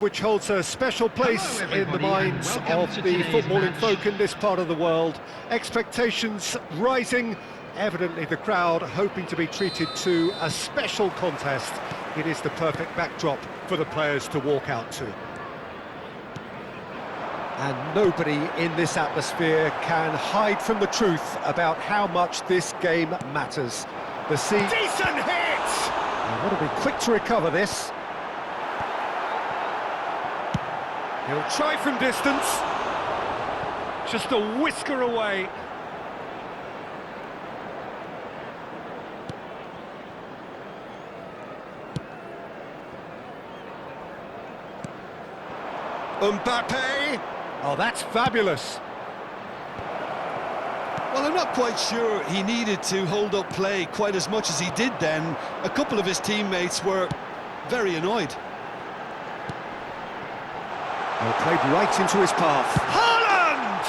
which holds a special place in the minds of the footballing folk in this part of the world. Expectations rising, evidently the crowd hoping to be treated to a special contest. It is the perfect backdrop for the players to walk out to. And nobody in this atmosphere can hide from the truth about how much this game matters. The scene... Decent hit! I want to be quick to recover this. He'll try from distance. Just a whisker away. Mbappe! Oh, that's fabulous. Well, I'm not quite sure he needed to hold up play quite as much as he did then. A couple of his teammates were very annoyed. Oh, played right into his path. Haaland!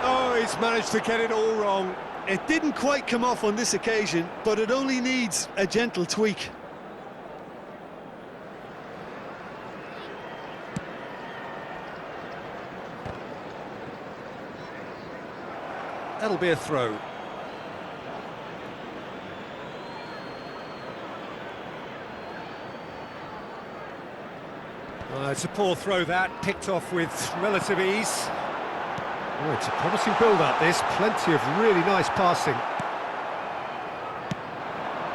Oh, he's managed to get it all wrong. It didn't quite come off on this occasion, but it only needs a gentle tweak. That'll be a throw. It's a poor throw that, picked off with relative ease. Oh, it's a promising build-up this, plenty of really nice passing.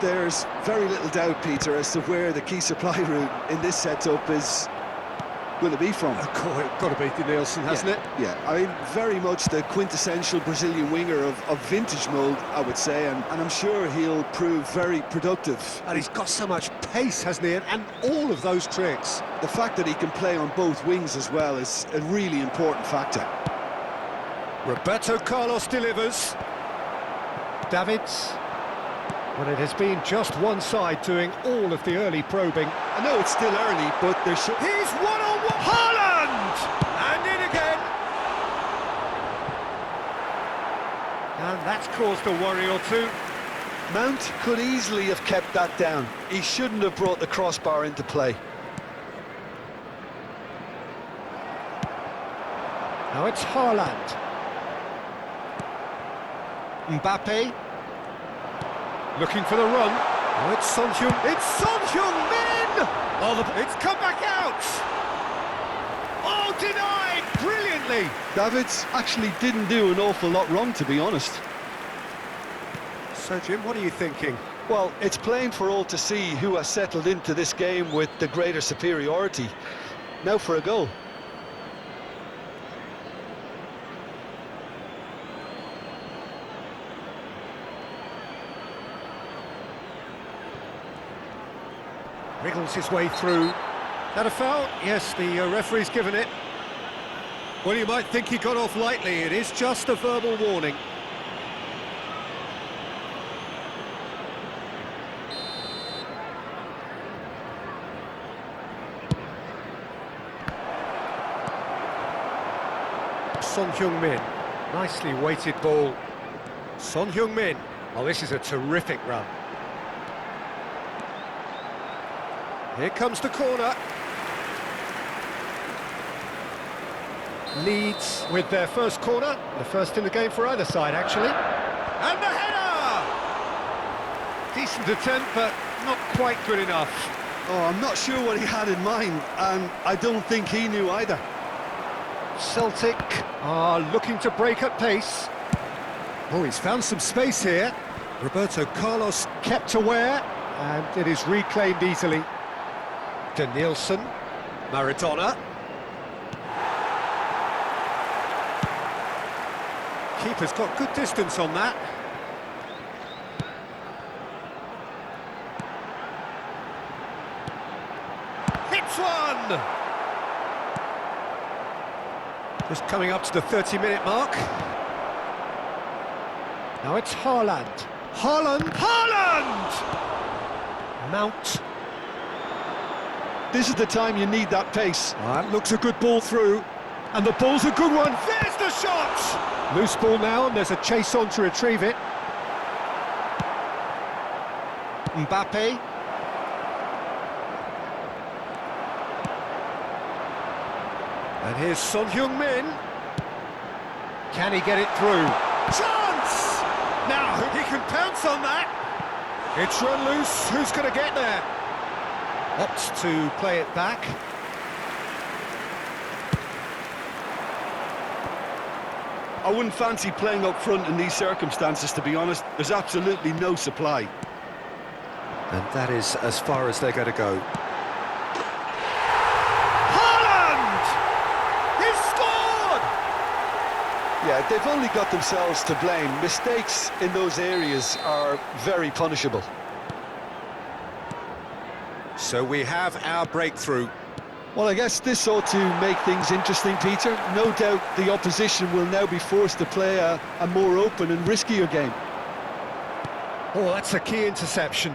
There's very little doubt, Peter, as to where the key supply route in this setup is going to be from. It's got to be Nielsen, hasn't it? Yeah, I mean, very much the quintessential Brazilian winger of vintage mould, I would say, and I'm sure he'll prove very productive. And he's got so much pace, hasn't he, and all of those tricks. The fact that he can play on both wings as well is a really important factor. Roberto Carlos delivers. Davids. Well, it has been just one side doing all of the early probing. I know it's still early, but there should... He's one-on-one! Haaland! And in again! And that's caused a worry or two. Mount could easily have kept that down. He shouldn't have brought the crossbar into play. Now it's Haaland. Mbappe. Looking for the run. Oh, it's Son Heung-min! It's Son Heung-min! Oh, it's come back out! Oh, denied! Brilliantly! Davids actually didn't do an awful lot wrong, to be honest. So, Jim, what are you thinking? Well, it's plain for all to see who has settled into this game with the greater superiority. Now for a goal. Wriggles his way through. That a foul? Yes, the referee's given it. Well, you might think he got off lightly. It is just a verbal warning. Son Heung-min. Nicely weighted ball. Son Heung-min. Oh, this is a terrific run. Here comes the corner. Leeds with their first corner, the first in the game for either side, actually. And the header! Decent attempt, but not quite good enough. Oh, I'm not sure what he had in mind, and I don't think he knew either. Celtic are looking to break at pace. Oh, he's found some space here. Roberto Carlos kept aware, and it is reclaimed easily. Nielsen, Maradona. Keeper's got good distance on that. Hits one! Just coming up to the 30-minute mark. Now it's Haaland. Haaland! Mount. This is the time you need that pace. That looks a good ball through, and the ball's a good one. There's the shot! Loose ball now, and there's a chase on to retrieve it. Mbappe. And here's Son Heung-min. Can he get it through? Chance! Now, he can pounce on that. It's run loose. Who's going to get there? Opts to play it back. I wouldn't fancy playing up front in these circumstances, to be honest. There's absolutely no supply. And that is as far as they're going to go. Haaland! He's scored! Yeah, they've only got themselves to blame. Mistakes in those areas are very punishable. So we have our breakthrough. Well, I guess this ought to make things interesting, Peter. No doubt the opposition will now be forced to play a more open and riskier game. Oh, that's a key interception.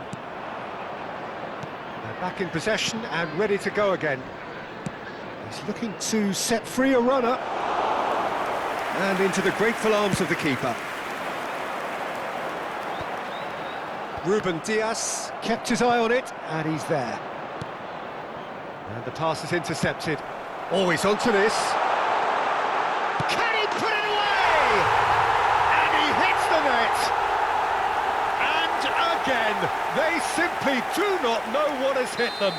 They're back in possession and ready to go again. He's looking to set free a runner. And into the grateful arms of the keeper. Ruben Dias kept his eye on it, and he's there. And the pass is intercepted. Oh, he's onto this. Can he put it away? And he hits the net. And again, they simply do not know what has hit them.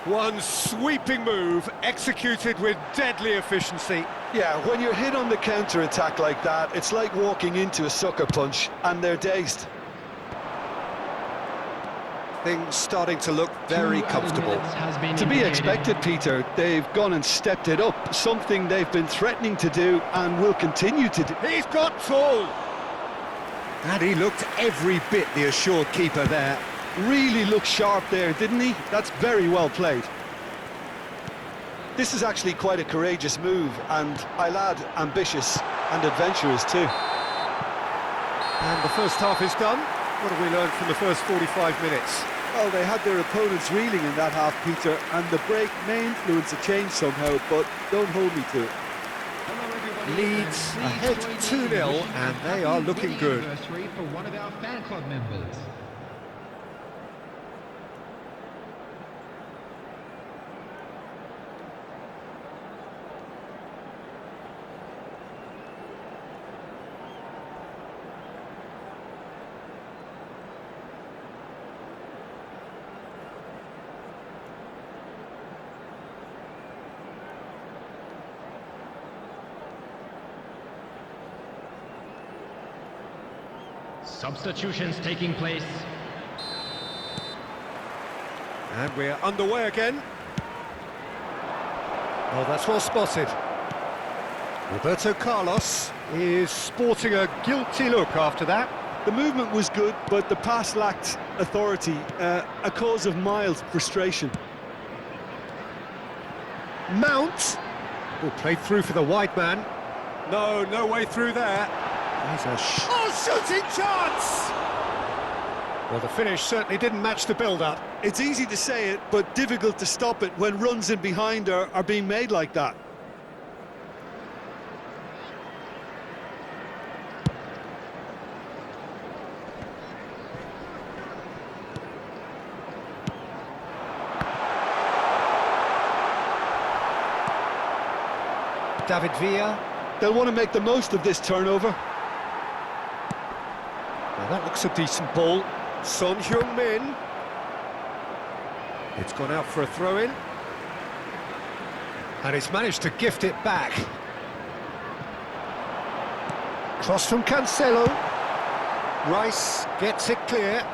One sweeping move, executed with deadly efficiency. Yeah, when you're hit on the counter-attack like that, it's like walking into a sucker punch, and they're dazed. Things starting to look very comfortable. To be expected, Peter. They've gone and stepped it up, something they've been threatening to do and will continue to do. He's got tall! And he looked every bit the assured keeper there. Really looked sharp there, didn't he? That's very well played. This is actually quite a courageous move, and I'll add ambitious and adventurous too. And the first half is done. What have we learned from the first 45 minutes? Well, they had their opponents reeling in that half, Peter, and the break may influence a change somehow, but don't hold me to it. Leeds ahead 2-0, and they are looking good. For one of our fan club members. Substitutions taking place. And we're underway again. Oh, that's well spotted. Roberto Carlos is sporting a guilty look after that. The movement was good, but the pass lacked authority, a cause of mild frustration. Mount. Oh, played through for the wide man. No way through there. He's a shooting chance! Well, the finish certainly didn't match the build-up. It's easy to say it, but difficult to stop it when runs in behind are being made like that. David Villa. They'll want to make the most of this turnover. Now that looks a decent ball. Son Heung-min. It's gone out for a throw-in. And he's managed to gift it back. Cross from Cancelo. Rice gets it clear.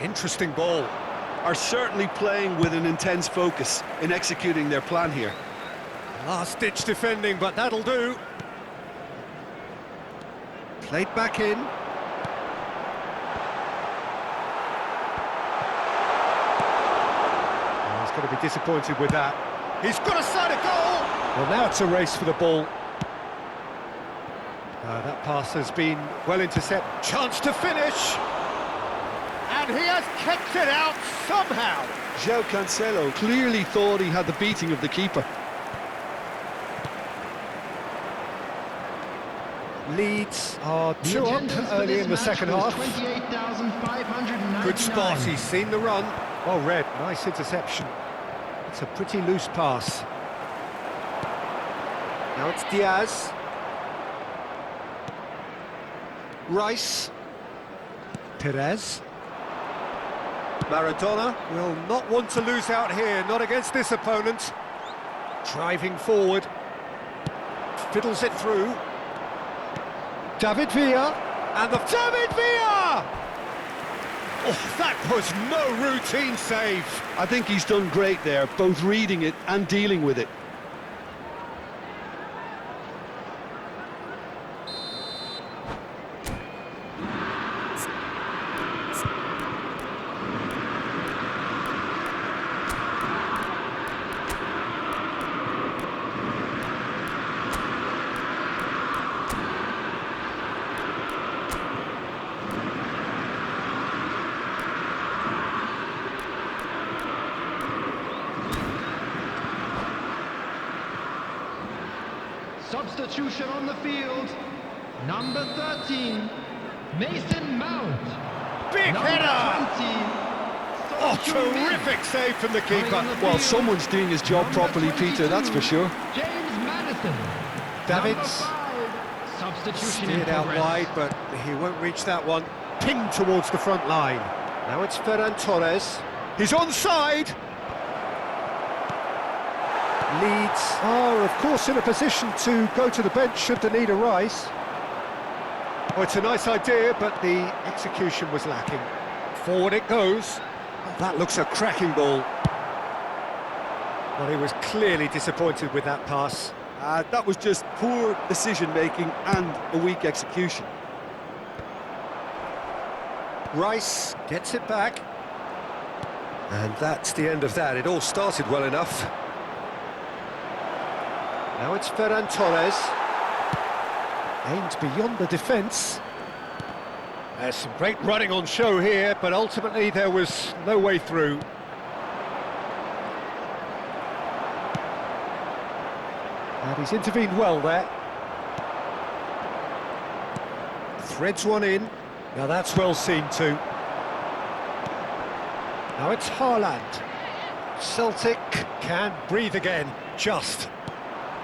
Interesting ball. Are certainly playing with an intense focus in executing their plan here. Last-ditch defending, but that'll do. Played back in. Oh, he's going to be disappointed with that. He's got a sight of goal! Well, now it's a race for the ball. That pass has been well intercepted. Chance to finish! And he has kept it out somehow! João Cancelo clearly thought he had the beating of the keeper. Leeds are 2 up early in the second half. Good spot, he's seen the run. Well read, nice interception. It's a pretty loose pass. Now it's Diaz. Rice. Perez. Maradona will not want to lose out here, not against this opponent. Driving forward. Fiddles it through. David Villa. And the David Villa! Oh, that was no routine save. I think he's done great there, both reading it and dealing with it. Substitution on the field. Number 13, Mason Mount. Big Number header! 20, Oh, Sergio terrific save from the Coming keeper. on the Well, field, someone's doing his job number properly, Peter, that's for 22, sure. James Madison. Davids. Number 5, substitution in Steered out progress. wide, but he won't reach that one. Pinged towards the front line. Now it's Ferran Torres. He's onside. Leeds are, of course, in a position to go to the bench should the need arise. Oh, it's a nice idea, but the execution was lacking. Forward it goes. Oh, that looks a cracking ball. Well, he was clearly disappointed with that pass. That was just poor decision-making and a weak execution. Rice gets it back. And that's the end of that. It all started well enough. Now it's Ferran Torres. Aimed beyond the defence. There's some great running on show here, but ultimately there was no way through. And he's intervened well there. Threads one in. Now that's well seen too. Now it's Haaland. Celtic can breathe again, just.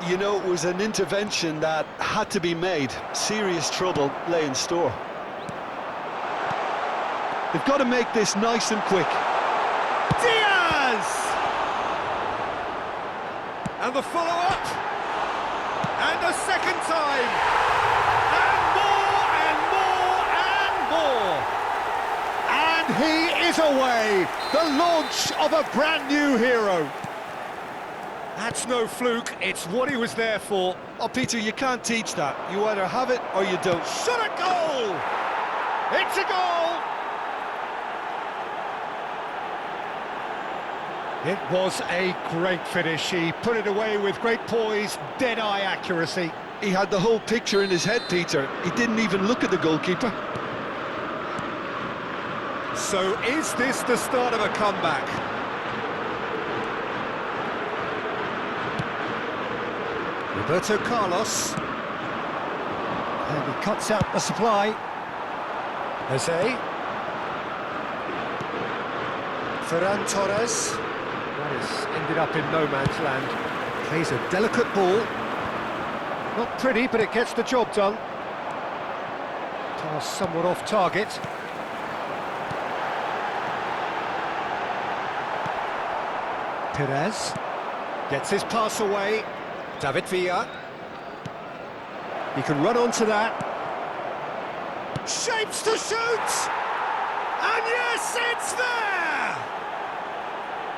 You know, it was an intervention that had to be made. Serious trouble lay in store. They've got to make this nice and quick. Diaz! And the follow-up. And a second time. And more, and more, and more. And he is away. The launch of a brand new hero. That's no fluke, it's what he was there for. Oh, Peter, you can't teach that. You either have it or you don't. Shot a goal! It's a goal! It was a great finish. He put it away with great poise, dead-eye accuracy. He had the whole picture in his head, Peter. He didn't even look at the goalkeeper. So is this the start of a comeback? Roberto Carlos. And he cuts out the supply. Jose. Ferran Torres. That has ended up in no man's land. Plays a delicate ball. Not pretty, but it gets the job done. Pass somewhat off target. Perez gets his pass away. David Villa. He can run onto that. Shapes to shoot! And yes, it's there!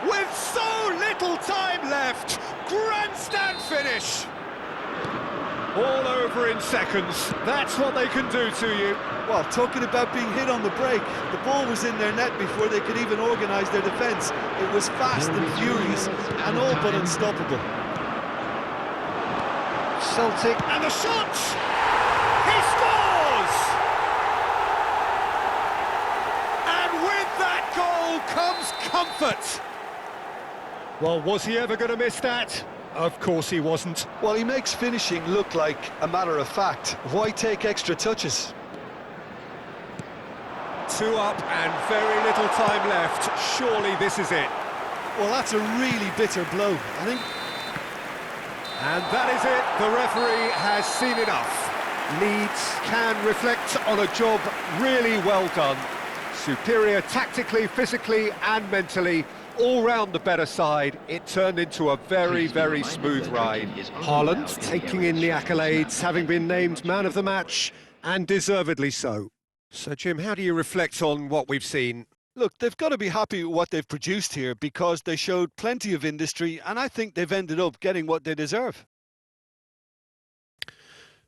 With so little time left, grandstand finish! All over in seconds, that's what they can do to you. Well, talking about being hit on the break, the ball was in their net before they could even organise their defence. It was fast and furious and all but unstoppable. Celtic, and the shot! He scores! And with that goal comes comfort. Well, was he ever going to miss that? Of course he wasn't. Well, he makes finishing look like a matter of fact. Why take extra touches? 2 up and very little time left. Surely this is it. Well, that's a really bitter blow, I think. And that is it. The referee has seen enough. Leeds can reflect on a job really well done. Superior tactically, physically and mentally. All round the better side. It turned into a very, very smooth ride. Haaland taking in the accolades, having been named man of the match, and deservedly so. So, Jim, how do you reflect on what we've seen? Look, they've got to be happy with what they've produced here because they showed plenty of industry and I think they've ended up getting what they deserve.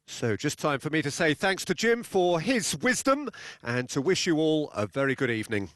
So just time for me to say thanks to Jim for his wisdom and to wish you all a very good evening.